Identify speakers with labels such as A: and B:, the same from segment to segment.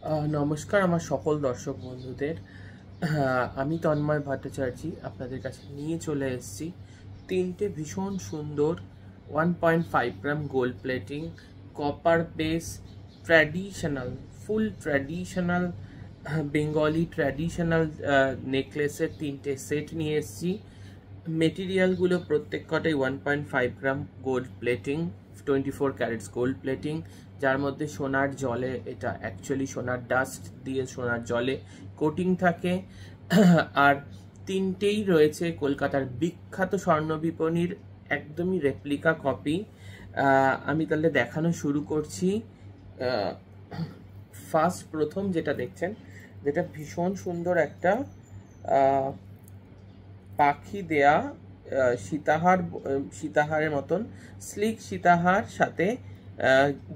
A: নমস্কার আমার সকল দর্শক বন্ধুদের। আমি তন্ময় ভট্টাচার্য আপনাদের কাছে নিয়ে চলে এসেছি তিনটে ভীষণ সুন্দর 1.5 gram gold plating copper base traditional full traditional Bengali traditional নেকলেসের তিনটে সেট নিয়ে এসেছি। মেটেরিয়ালগুলো প্রত্যেক কটাই 1.5 gram gold plating 24 carats gold plating, যার মধ্যে সোনার জলে, এটা অ্যাকচুয়ালি সোনার ডাস্ট দিয়ে সোনার জলে কোটিং থাকে। আর তিনটেই রয়েছে কলকাতার বিখ্যাত স্বর্ণ বিপণীর একদমই রেপ্লিকা কপি। আমি তাহলে দেখানো শুরু করছি। প্রথম যেটা দেখছেন, যেটা ভীষণ সুন্দর একটা পাখি দেয়া সীতাহারের মতন স্লিক সীতাহার, সাথে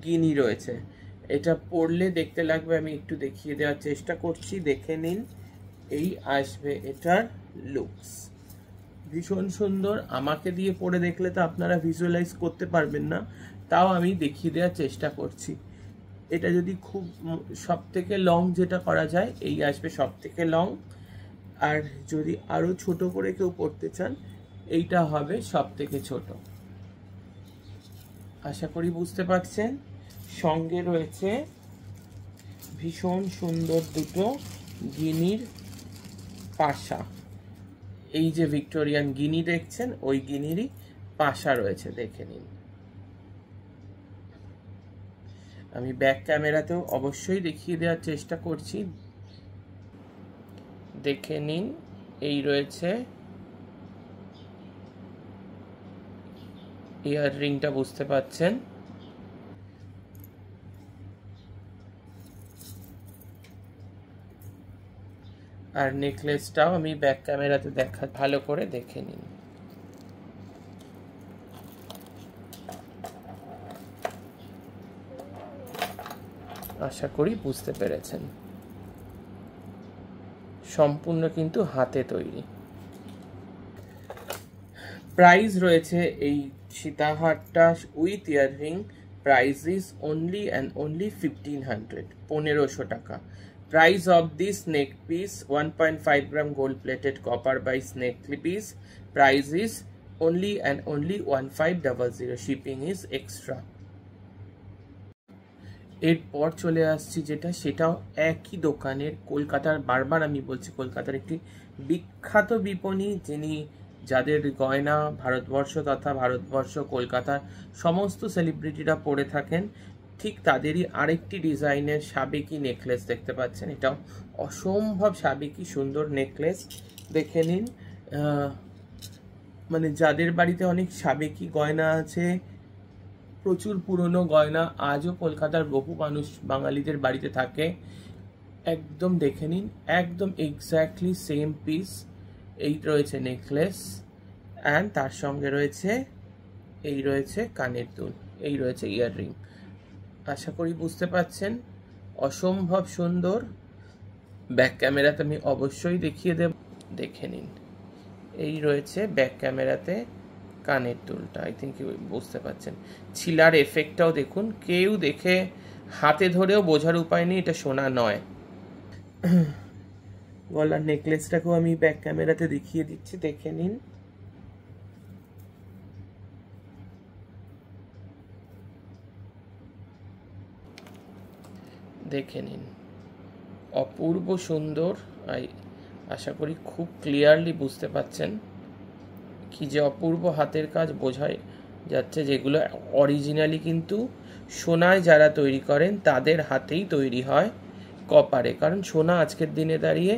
A: গিনি রয়েছে। এটা পরলে দেখতে লাগবে, আমি একটু দেখিয়ে দেওয়ার চেষ্টা করছি, দেখে নিন। এই আসবে এটার লুকস, ভীষণ সুন্দর। আমাকে দিয়ে পরে দেখলে তো আপনারা ভিজুয়ালাইজ করতে পারবেন না, তাও আমি দেখিয়ে দেওয়ার চেষ্টা করছি। এটা যদি খুব সব থেকে লং যেটা করা যায়, এই আসবে সব থেকে লং। আর যদি আরো ছোট করে কেউ পড়তে চান, এইটা হবে সব থেকে ছোট। আশা করি বুঝতে পারছেন। সঙ্গে রয়েছে ভীষণ সুন্দর দুটো গিনির পাশা। এই যে ভিক্টোরিয়ান গিনি দেখছেন, ওই গিনিরই পাশা রয়েছে, দেখে নিন। আমি ব্যাক ক্যামেরাতেও অবশ্যই দেখিয়ে দেওয়ার চেষ্টা করছি, দেখে নিন। এই রয়েছে ইয়াররিংটা, বুঝতে পাচ্ছেন। আর নেকলেসটাও আমি ব্যাক ক্যামেরাতে ভালো করে দেখে নিন। আশা করি বুঝতে পেরেছেন। সম্পূর্ণ কিন্তু হাতে তৈরি। প্রাইস রয়েছে এই সীতাহারটা with earring, price is only and only 1500 টাকা। Price of this neck piece 1.5 gram gold plated copper base neck piece, price is only and only 1500। Shipping is extra. এরপর চলে আসছি যেটা, সেটাও একই দোকানের, কলকাতার, বারবার আমি বলছি, কলকাতার একটি বিখ্যাত বিপণী, যাদের গয়না ভারতবর্ষ তথা কলকাতার সমস্ত সেলিব্রিটিরা পরে থাকেন, ঠিক তাদেরই আরেকটি ডিজাইনের সাবেকি নেকলেস দেখতে পাচ্ছেন। এটাও অসম্ভব সাবেকি সুন্দর নেকলেস, দেখে নিন। মানে যাদের বাড়িতে অনেক সাবেকি গয়না আছে, প্রচুর পুরনো গয়না আজও কলকাতার বহু মানুষ বাঙালিদের বাড়িতে থাকে, একদম দেখে নিন, একদম এক্স্যাক্টলি সেম পিস। এই রয়েছে নেকলেস, অ্যান্ড তার সঙ্গে রয়েছে এই রয়েছে কানের দুল, এই রয়েছে ইয়াররিং। আশা করি বুঝতে পাচ্ছেন। অসম্ভব সুন্দর। ব্যাক ক্যামেরাতে আমি অবশ্যই দেখিয়ে দেব, দেখে নিন। এই রয়েছে ব্যাক ক্যামেরাতে কানের দুলটা, আই থিঙ্ক বুঝতে পারছেন। ছিলার এফেক্টটাও দেখুন, কেউ দেখে হাতে ধরেও বোঝার উপায় নেই এটা সোনা নয়। গলার নেকলেসটাকেও আমি ব্যাক ক্যামেরাতে দেখিয়ে দিচ্ছি, দেখে নিন। দেখে নিন, অপূর্ব সুন্দর। আশা করি খুব ক্লিয়ারলি বুঝতে পাচ্ছেন কি যে অপূর্ব হাতের কাজ বোঝাই যাচ্ছে, যেগুলো অরিজিনালি কিন্তু সোনায় যারা তৈরি করেন তাদের হাতেই তৈরি হয় কপারে, কারণ সোনা আজকের দিনে দাঁড়িয়ে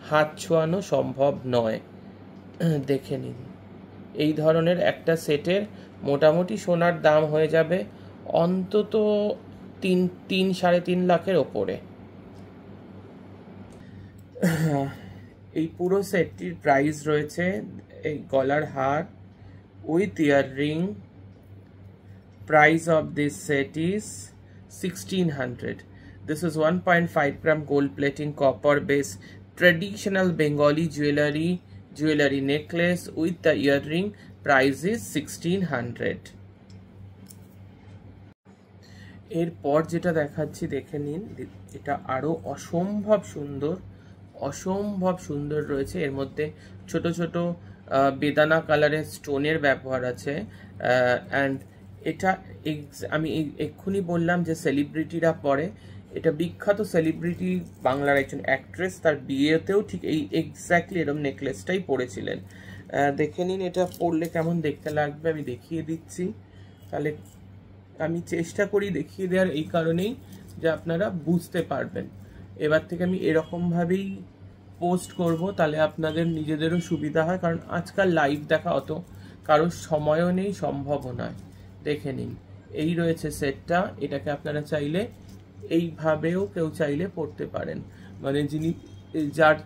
A: হাত ছোঁয়ানো সম্ভব নয়। দেখে নিন, এই ধরনের একটা সেটের মোটামুটি সোনার দাম হয়ে যাবে অন্তত 3-3.5 লাখের ওপরে। এই পুরো সেটটির প্রাইস রয়েছে, এই গলার her with earring, price of this set is 1600। This is 1.5 gram gold plating copper base traditional Bengali jewelry necklace with the earring. Price is 1600. এরপর যেটা দেখাচ্ছি দেখে নিন, এটা আরো অসম্ভব সুন্দর, অসম্ভব সুন্দর রয়েছে। এর মধ্যে ছোট ছোট বেদানা কালারের স্টোনের ব্যবহার আছে। অ্যান্ড এটা আমি এক্ষুনি বললাম যে সেলিব্রিটিরা পরে, এটা বিখ্যাত সেলিব্রিটি, বাংলার একজন অ্যাক্ট্রেস, তার বিয়েতেও ঠিক এই এক্স্যাক্টলি এরকম নেকলেসটাই পরেছিলেন। দেখে নিন এটা পরলে কেমন দেখতে লাগবে, আমি দেখিয়ে দিচ্ছি। তাহলে আমি চেষ্টা করি দেখিয়ে দেওয়ার এই কারণেই যে আপনারা বুঝতে পারবেন। এবার থেকে আমি এরকমভাবেই পোস্ট করব, তাহলে আপনাদের নিজেদেরও সুবিধা হয়, কারণ আজকাল লাইভ দেখা অত কারোর সময়ও নেই, সম্ভবও নয়। দেখে নিন, এই রয়েছে সেটটা। এটাকে আপনারা চাইলে এইভাবেও কেউ চাইলে পড়তে পারেন। মানে যিনি যার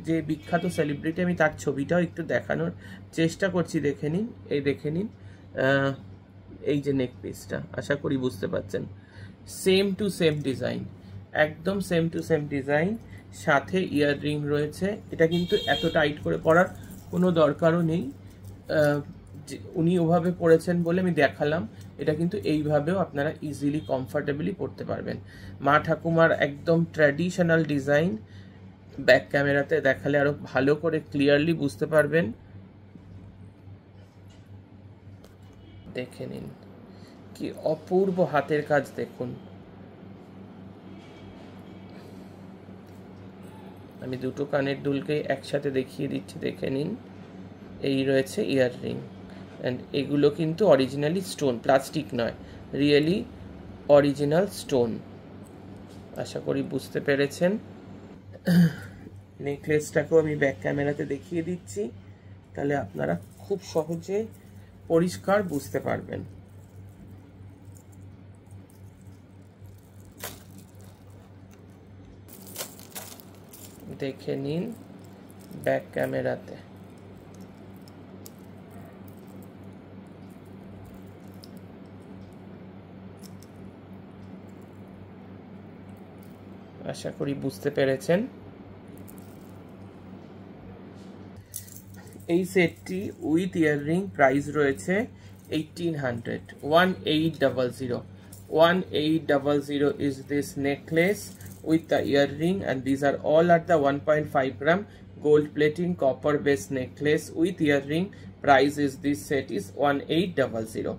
A: যে বিখ্যাত সেলিব্রিটি, আমি তার ছবিটাও একটু দেখানোর চেষ্টা করছি। দেখে নিন, এই দেখে নিন, এই যে নেক পিসটা, আশা করি বুঝতে পারছেন। সেম টু সেম ডিজাইন, একদম সেম টু সেম ডিজাইন, সাথে ইয়াররিং রয়েছে। এটা কিন্তু এত টাইট করে পরার কোনো দরকারও নেই, উনি ওভাবে পরেছেন বলে আমি দেখালাম। এটা কিন্তু এইভাবেও আপনারা ইজিলি কমফর্টেবলি পরতে পারবেন। মা ঠাকুমার একদম ট্র্যাডিশনাল ডিজাইন, ব্যাক ক্যামেরাতে দেখালে আরো ভালো করে ক্লিয়ারলি বুঝতে পারবেন। দেখে নিন কি অপূর্ব হাতের কাজ, দেখুন। আমি দুটো কানের দুলকে একসাথে দেখিয়ে দিচ্ছি, দেখে নিন। এই রয়েছে ইয়াররিং, অ্যান্ড এগুলো কিন্তু অরিজিনালি স্টোন, প্লাস্টিক নয়, রিয়েলি অরিজিনাল স্টোন। আশা করি বুঝতে পেরেছেন। নেকলেসটাকেও আমি ব্যাক ক্যামেরাতে দেখিয়ে দিচ্ছি, তাহলে আপনারা খুব সহজে পরিষ্কার বুঝতে পারবেন। দেখে নিন ব্যাক ক্যামেরাতে। আশা করি বুঝতে পেরেছেন। এই সেটটি উইথ ইয়াররিং প্রাইস রয়েছে 1800, 1800, 1800 is this necklace with the earring, and these are all at the 1.5 gram gold plating copper based necklace with earring. Price is this set is 1800.